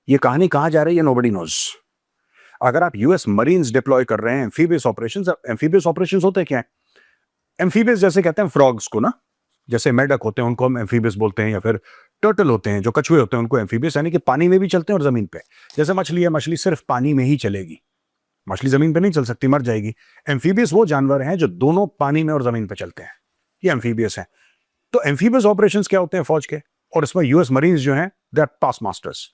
ये कहानी कहां जा रही है, नोबडी नोज। अगर आप यूएस मरीन्स डिप्लॉय कर रहे हैं एम्फीबियस ऑपरेशंस, एम्फीबियस ऑपरेशंस होते क्या है? एम्फीबियस जैसे कहते हैं फ्रॉग्स को ना, जैसे मेढक होते हैं उनको हम एम्फीबियस बोलते हैं, या फिर टर्टल होते हैं जो कछुए होते हैं उनको एम्फीबियस, यानी कि पानी में भी चलते हैं और जमीन पे। जैसे मछली है, मछली सिर्फ पानी में ही चलेगी, मछली जमीन पे नहीं चल सकती, मर जाएगी। एम्फीबियस वो जानवर हैं जो दोनों पानी में और जमीन पे चलते हैं, ये एम्फीबियस हैं। तो एम्फीबियस ऑपरेशंस क्या होते हैं फौज के, और इसमें यूएस मरीन्स जो हैं they are past masters.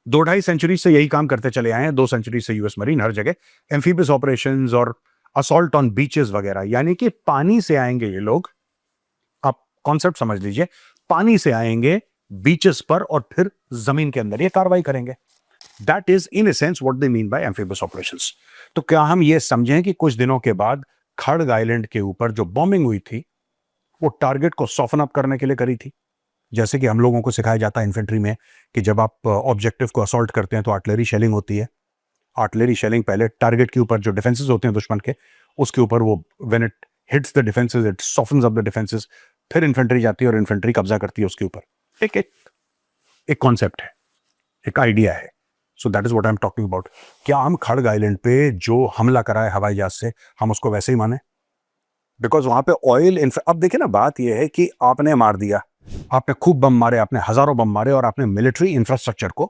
2-2.5 century से यही काम करते चले आए हैं, 2 सेंचुरी से यूएस मरीन हर जगह एम्फीबियस ऑपरेशंस और असॉल्ट ऑन बीचेस वगैरह, यानी कि पानी से आएंगे ये लोग। आप कॉन्सेप्ट समझ लीजिए, पानी से आएंगे बीचेस पर और फिर जमीन के अंदर ये कार्रवाई करेंगे। That is in a sense what they mean by amphibious operations. तो क्या हम ये समझें कि कुछ दिनों के बाद खड़ग आइलैंड के ऊपर जो बॉम्बिंग हुई थी वो टारगेट को सॉफ्टन अप करने के लिए करी थी? जैसे कि हम लोगों को सिखाया जाता है इन्फेंट्री में कि जब आप ऑब्जेक्टिव को असॉल्ट करते हैं तो आर्टिलरी शेलिंग होती है। आर्टिलरी शेलिंग पहले टारगेट के ऊपर जो डिफेंसेस होते हैं दुश्मन के, उसके ऊपर वो when it hits the defences it softens up the defences, फिर इन्फेंट्री जाती है और इन्फेंट्री कब्जा करती है उसके ऊपर। एक एक एक कॉन्सेप्ट है, एक आइडिया है। So that is what I am talking about. क्या हम खड़ग आइलैंड पे जो हमला करा है हवाई जहाज से, हम उसको वैसे ही माने? बिकॉज वहां पे ऑयल, अब देखिए ना, बात यह है कि आपने मार दिया, आपने खूब बम मारे, आपने हजारों बम मारे और आपने मिलिट्री इंफ्रास्ट्रक्चर को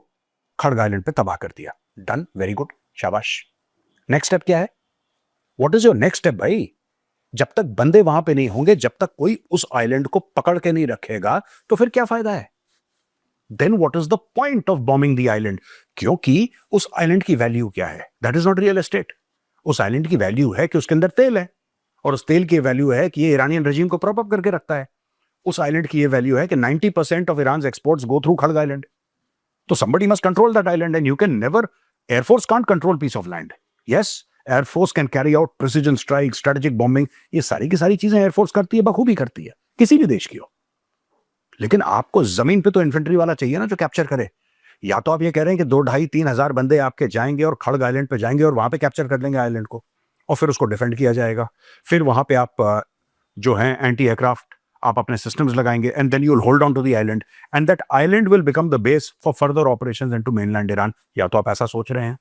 खड़ग आइलैंड पे तबाह कर दिया। डन, वेरी गुड, शाबाश। नेक्स्ट स्टेप क्या है? What is your next step भाई? जब तक बंदे वहां पे नहीं होंगे, जब तक कोई उस आइलैंड को पकड़ के नहीं रखेगा, तो फिर क्या फायदा है? Then what is the point of bombing the island? क्योंकि उस आइलैंड की वैल्यू क्या है? That is not real estate. उस आइलैंड की वैल्यू है कि उसके अंदर तेल है, और उस तेल की वैल्यू है कि ये ईरानियन रेजिम को प्रॉप अप करके रखता है। उस आइलैंड की ये वैल्यू है कि 90% of Iran's exports go through Kharga island. तो somebody must control that island and you can never, air force can't control piece of land. Yes, air force can carry out precision strike, strategic bombing, ये सारी की सारी चीजें air force करती है, बखूबी करती है, किसी भी देश की हो। लेकिन आपको जमीन पे तो इन्फेंट्री वाला चाहिए ना जो कैप्चर करे। या तो आप ये कह रहे हैं कि 2-2.5-3 हजार बंदे आपके जाएंगे और खड़ग आइलैंड पे जाएंगे और वहां पे कैप्चर कर लेंगे आइलैंड को, और फिर उसको डिफेंड किया जाएगा। फिर वहां पे आप जो है एंटी एयरक्राफ्ट आप अपने सिस्टम्स लगाएंगे, and then you will hold on to the island and that island will become the base for further operations into mainland Iran. या तो आप ऐसा सोच रहे हैं?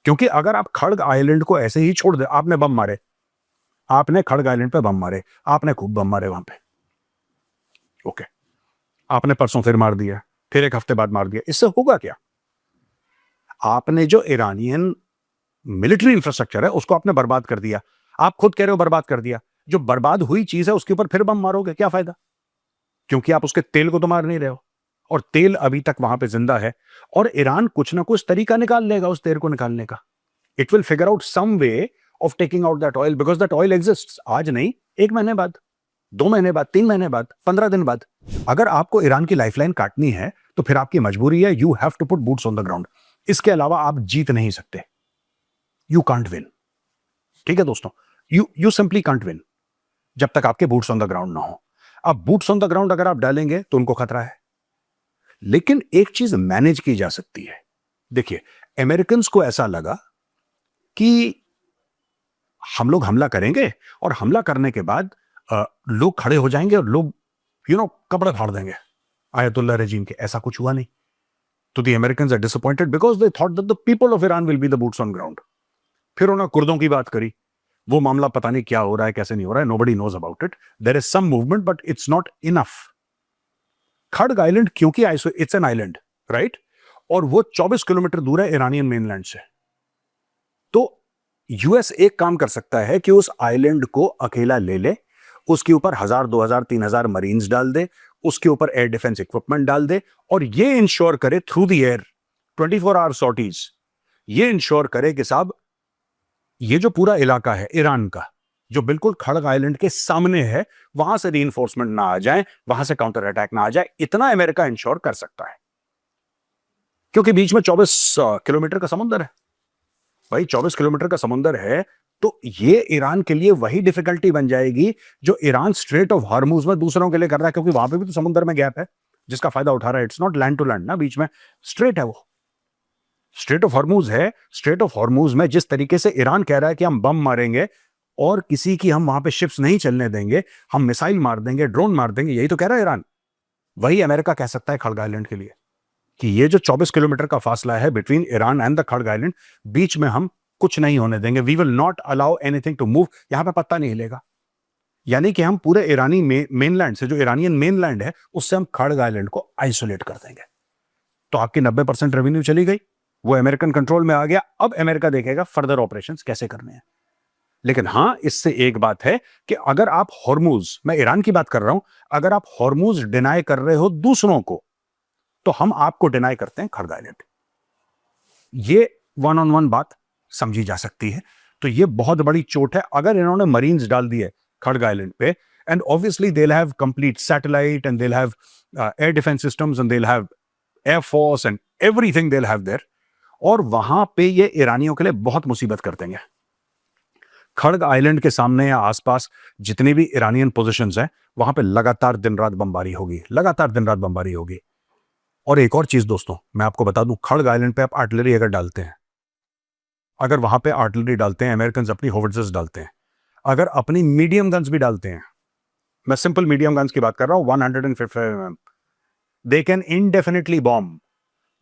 क्योंकि अगर आप खड़ग आइलैंड को ऐसे ही छोड़ दे, आपने बम मारे, आपने खड़ग आइलैंड पे बम मारे, आपने खूब बम मारे वहां पे, ओके, आपने परसों फिर मार दिया, फिर एक हफ्ते बाद मार दिया, इससे होगा क्या? आपने जो ईरानियन मिलिट्री इंफ्रास्ट्रक्चर है उसको आपने बर्बाद कर दिया। आप खुद कह रहे हो बर्बाद कर दिया। जो बर्बाद हुई चीज है उसके ऊपर फिर बम मारोगे, क्या फायदा? क्योंकि आप उसके तेल को तो मार नहीं रहे हो, और तेल अभी तक वहां पे जिंदा है, और ईरान कुछ ना कुछ तरीका निकाल लेगा उस तेल को निकालने का। It will figure out some way of taking out that oil, because that oil exists. आज नहीं, 1 महीने बाद, 2 महीने बाद, 3 महीने बाद, 15 दिन बाद। अगर आपको ईरान की लाइफलाइन काटनी है तो फिर आपकी मजबूरी है, you have to put boots on the ground. इसके अलावा आप जीत नहीं सकते। You can't win. ठीक है दोस्तों, यू सिंपली कांट विन जब तक आपके बूट्स ऑन द ग्राउंड ना हो। अब बूट्स ऑन द ग्राउंड अगर आप डालेंगे तो उनको खतरा है, लेकिन एक चीज मैनेज की जा सकती है। देखिए, अमेरिकन को ऐसा लगा कि हम लोग हमला करेंगे और हमला करने के बाद लोग खड़े हो जाएंगे और लोग कपड़े फाड़ देंगे आयतुल्ला रेजिम के। ऐसा कुछ हुआ नहीं। तो the Americans are disappointed because they thought that the people of Iran will be the boots on ground. फिर उन्होंने कुर्दों की बात करी। वो मामला पता नहीं क्या हो रहा है, कैसे नहीं हो रहा है, nobody knows about it. There is some movement but it's not enough. Kharg island क्योंकि इट्स एन आइलैंड, राइट, और वो 24 किलोमीटर दूर है ईरानियन मेनलैंड से। तो यूएस एक काम कर सकता है कि उस आइलैंड को अकेला ले ले, उसके ऊपर 1000, 2000, 3000 मरीन्स डाल दे, उसके ऊपर एयर डिफेंस इक्विपमेंट डाल दे, और ये इंश्योर करे through the air 24 hour sorties, ये इंश्योर करे कि साहब ये जो पूरा इलाका है ईरान का, जो बिल्कुल खड़ग आइलैंड के सामने है, वहां से रीइंफोर्समेंट ना आ जाए, वहां से काउंटर अटैक ना आ जाए, इतना अमेरिका इंश्योर कर सकता है। क्योंकि बीच में 24 किलोमीटर का समुद्र है भाई, 24 किलोमीटर का समुद्र है। तो ये ईरान के लिए वही डिफिकल्टी बन जाएगी जो ईरान स्ट्रेट ऑफ हॉर्मुज में दूसरों के लिए कर रहा है, क्योंकि वहां पे भी तो समुद्र में गैप है जिसका फायदा उठा रहा है। It's not land to land ना, बीच में स्ट्रेट है, वो स्ट्रेट ऑफ हॉर्मुज है। स्ट्रेट ऑफ हॉर्मुज में जिस तरीके से ईरान कह रहा है कि हम बम मारेंगे और किसी की हम वहां पे शिप्स नहीं चलने देंगे, हम मिसाइल मार देंगे, ड्रोन मार देंगे, यही तो कह रहा है ईरान। वही अमेरिका कह सकता है खड़ग आइलैंड के लिए। कि ये जो 24 किलोमीटर का फासला है between Iran and the Kharg island, बीच में हम कुछ नहीं होने देंगे, we will not allow anything to move, यहां पे पत्ता नहीं हिलेगा। यानी कि हम पूरे ईरानी मेनलैंड से, जो ईरानियन मेनलैंड है, उससे हम खड़ग आइलैंड को आइसोलेट कर देंगे। तो आपकी 90% रेवेन्यू चली गई, वो अमेरिकन कंट्रोल में आ गया। अब अमेरिका देखेगा फर्दर ऑपरेशंस कैसे करने हैं। लेकिन हां, इससे एक बात है कि अगर आप हॉर्मूज, मैं ईरान की बात कर रहा हूं, अगर आप हॉर्मूज डिनाई कर रहे हो दूसरों को, तो हम आपको डिनाई करते हैं खड़ग आइलैंड। ये वन ऑन वन बात समझी जा सकती है। तो ये बहुत बड़ी चोट है अगर इन्होंने मरीन्स डाल दिए खड़ग आइलैंड पे, and obviously they will have complete satellite and they will have air defence systems and they will have air force and everything they will have their, और वहां पे ये ईरानियों के लिए बहुत मुसीबत कर देंगे। खड़ग आइलैंड के सामने या आसपास जितनी भी ईरानियन पोजीशंस हैं, वहां पे लगातार दिन रात बमबारी होगी, लगातार दिन रात बमबारी होगी। और एक और चीज दोस्तों, मैं आपको बता दूं, खड़ग आइलैंड पे आप आर्टिलरी अगर डालते हैं, अगर वहां पे आर्टिलरी डालते हैं, अमेरिकन अपनी होविट्जर्स डालते हैं, अगर अपनी मीडियम गन्स भी डालते हैं, मैं सिंपल मीडियम गन्स की बात कर रहा हूं, 155 mm, they can indefinitely bomb,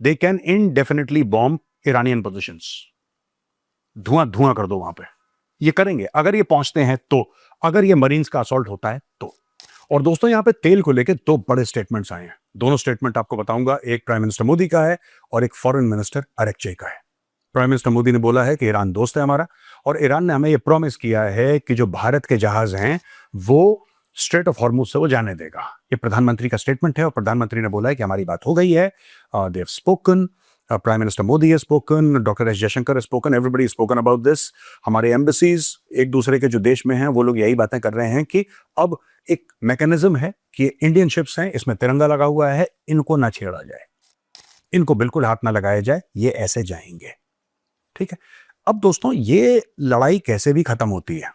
they can indefinitely bomb Iranian positions. धुआं धुआं कर दो वहां पे, ये करेंगे अगर ये पहुंचते हैं तो, अगर ये मरीन्स का असॉल्ट होता है तो। और दोस्तों, यहां पे तेल को लेकर दो बड़े स्टेटमेंट्स आए हैं। दोनों स्टेटमेंट आपको बताऊंगा, एक प्राइम मिनिस्टर मोदी का है और एक फॉरेन मिनिस्टर अरेक्चे का है। प्राइम मिनिस्टर मोदी ने बोला है कि ईरान दोस्त है हमारा, और ईरान ने हमें यह प्रॉमिस किया है कि जो भारत के जहाज हैं वो स्ट्रेट ऑफ हॉर्मुज से वो जाने देगा। ये प्रधानमंत्री का स्टेटमेंट है और प्रधानमंत्री ने बोला है कि हमारी बात हो गई है, they have spoken, prime minister Modi has spoken, doctor S Jaishankar has spoken, everybody spoken about this. हमारे एम्बेसीज एक दूसरे के जो देश में हैं वो लोग यही बातें कर रहे हैं कि अब एक मैकेनिज्म है कि इंडियन शिप्स हैं, इसमें तिरंगा लगा हुआ है, इनको ना छेड़ा जाए, इनको बिल्कुल हाथ ना लगाया जाए, ये ऐसे जाएंगे। ठीक है। अब दोस्तों, ये लड़ाई कैसे भी खत्म होती है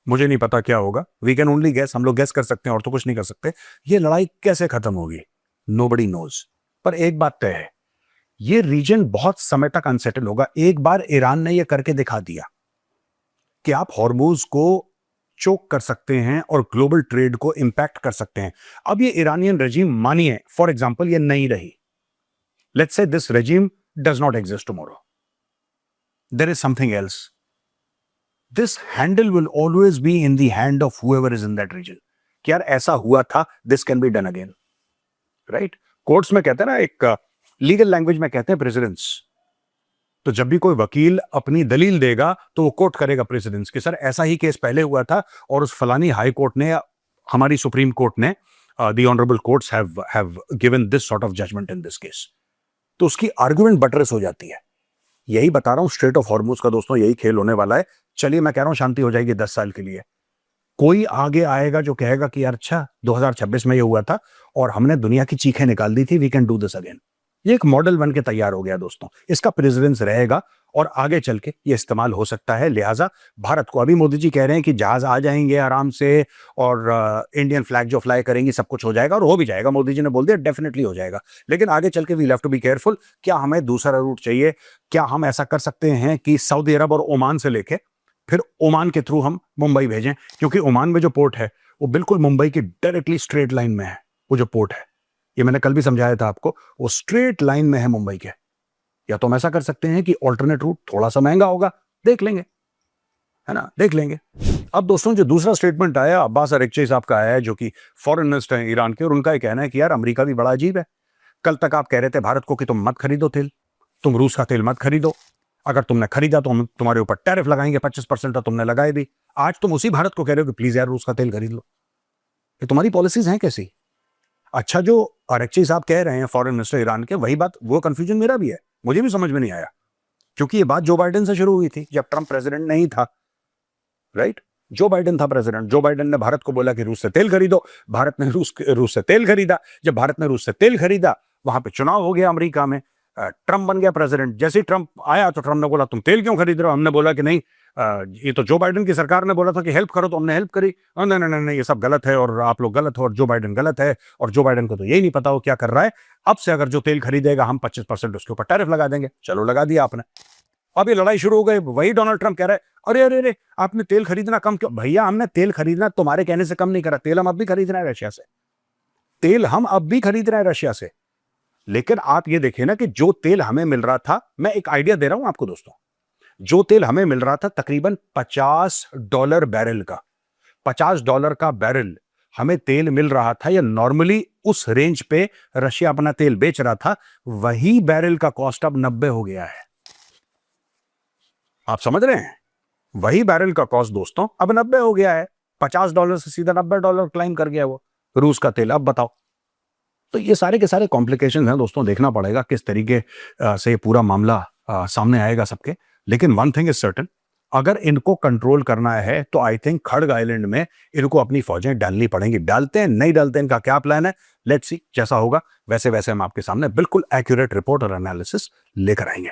मुझे नहीं पता क्या होगा, वी कैन ओनली गैस, हम लोग गैस कर सकते हैं और तो कुछ नहीं कर सकते। ये लड़ाई कैसे खत्म होगी नोबडी नोज। पर एक बात तय है, ये रीजन बहुत समय तक अनसेटल होगा। एक बार ईरान ने यह करके दिखा दिया कि आप हॉर्मूज को चोक कर सकते हैं और ग्लोबल ट्रेड को इंपैक्ट कर सकते हैं। अब ये ईरानियन रेजिम, मानिए फॉर एग्जांपल ये नहीं रही, let's say this regime does not exist tomorrow, there is something else, this handle will always be in the hand of whoever is in that region कि यार ऐसा हुआ था, this can be done again, right? Courts में कहते हैं ना, एक लीगल लैंग्वेज में कहते हैं प्रेसिडेंस। तो जब भी कोई वकील अपनी दलील देगा तो वो कोर्ट करेगा प्रेसिडेंस कि सर ऐसा ही केस पहले हुआ था और उस फलानी हाई कोर्ट ने, हमारी सुप्रीम कोर्ट ने, the honourable courts have given this sort of judgment in this case. तो उसकी आर्गुमेंट बटरेस हो जाती है। यही बता रहा हूं, स्ट्रेट ऑफ हॉर्मुज का दोस्तों यही खेल होने वाला है। चलिए, मैं कह रहा हूं शांति हो जाएगी 10 साल के लिए। कोई आगे आएगा जो कहेगा कि यार अच्छा 2026 में ये हुआ था और हमने दुनिया की चीखें निकाल दी थी, we can do this again. ये एक मॉडल बन के तैयार हो गया दोस्तों, इसका प्रेसिडेंस रहेगा और आगे चल के ये इस्तेमाल हो सकता है। लिहाजा भारत को, अभी मोदी जी कह रहे हैं कि जहाज आ जाएंगे आराम से और इंडियन फ्लैग जो फ्लाई करेंगी सब कुछ हो जाएगा, और हो भी जाएगा। मोदी जी ने बोल दिया डेफिनेटली हो जाएगा। लेकिन आगे चल के we have to be careful, क्या हमें दूसरा रूट चाहिए? क्या हम ऐसा कर सकते हैं कि सऊदी अरब और ओमान से लेके फिर ओमान के थ्रू हम मुंबई भेजें? क्योंकि ओमान में जो पोर्ट है वो बिल्कुल मुंबई की डायरेक्टली स्ट्रेट लाइन में है। वो जो पोर्ट है, ये मैंने कल भी समझाया था आपको, वो स्ट्रेट लाइन में है मुंबई के। या तो हम ऐसा कर सकते हैं कि ऑल्टरनेट रूट थोड़ा सा महंगा होगा, देख लेंगे, है ना, देख लेंगे। अब दोस्तों, जो दूसरा स्टेटमेंट आया अब्बास अरेक्ची साहब का आया है, जो कि फॉरेन मिनिस्टर हैं ईरान के, और उनका ये कहना है कि यार अमेरिका भी बड़ा अजीब है। कल तक आप कह रहे थे भारत को कि तुम मत खरीदो तेल, तुम रूस का तेल मत खरीदो, अगर तुमने खरीदा तो हम तुम्हारे ऊपर टैरिफ लगाएंगे 25%, तो तुमने लगाए भी। आज तुम उसी भारत को कह रहे हो कि प्लीज यार रूस का तेल खरीद लो। ये तुम्हारी पॉलिसीज हैं कैसी? अच्छा, जो अरेक्ची साहब कह रहे हैं फॉरेन मिनिस्टर ईरान के, वही बात, वो कंफ्यूजन मेरा भी है, मुझे भी समझ में नहीं आया। क्योंकि ये बात जो बाइडेन से शुरू हुई थी जब ट्रंप प्रेसिडेंट नहीं था, राइट? जो बाइडेन था प्रेसिडेंट, जो बाइडेन ने भारत को बोला कि रूस से तेल खरीदो, भारत ने रूस से तेल खरीदा। जब भारत ने रूस से तेल खरीदा, वहां पे चुनाव हो गया अमेरिका में, ट्रंप बन गया प्रेसिडेंट। जैसे ही ट्रंप आया तो ट्रंप ने बोला तुम तेल क्यों खरीद रहे हो? हमने बोला कि नहीं, ये तो जो बाइडेन की सरकार ने बोला था कि हेल्प करो, तो हमने हेल्प करी। नहीं नहीं नहीं, ये सब गलत है और आप लोग गलत हो और जो बाइडेन गलत है और जो बाइडेन को तो यही नहीं पता वो क्या कर रहा है। अब से अगर जो तेल खरीदेगा हम 25% उसके ऊपर टैरिफ लगा देंगे। चलो, लगा दिया आपने। अब ये लड़ाई शुरू हो गई। वही डोनाल्ड ट्रंप कह रहा है अरे अरे अरे आपने तेल खरीदना कम क्यों? भैया, हमने तेल खरीदना तुम्हारे कहने से कम नहीं करा। तेल हम अब भी खरीद रहे हैं रशिया से, तेल हम अब भी खरीद रहे हैं रशिया से। लेकिन आप ये देखिए ना कि जो तेल हमें मिल रहा था, मैं एक आइडिया दे रहा हूं आपको दोस्तों, जो तेल हमें मिल रहा था तकरीबन $50 बैरल का, $50 का बैरल हमें तेल मिल रहा था, या नॉर्मली उस रेंज पे रशिया अपना तेल बेच रहा था, वही बैरल का कॉस्ट अब 90 हो गया है। आप समझ रहे हैं? वही बैरल का कॉस्ट दोस्तों अब 90 हो गया है। $50 से सीधा $90 क्लाइम कर गया वो रूस का तेल। अब बताओ, तो ये सारे के सारे कॉम्प्लिकेशन हैं दोस्तों, देखना पड़ेगा किस तरीके से पूरा मामला सामने आएगा सबके। लेकिन वन थिंग इज सर्टेन, अगर इनको कंट्रोल करना है तो आई थिंक खड़ग आइलैंड में इनको अपनी फौजें डालनी पड़ेंगी। डालते हैं नहीं डालते, इनका क्या प्लान है, लेट्स सी। जैसा होगा वैसे वैसे हम आपके सामने बिल्कुल एक्यूरेट रिपोर्ट और एनालिसिस लेकर आएंगे।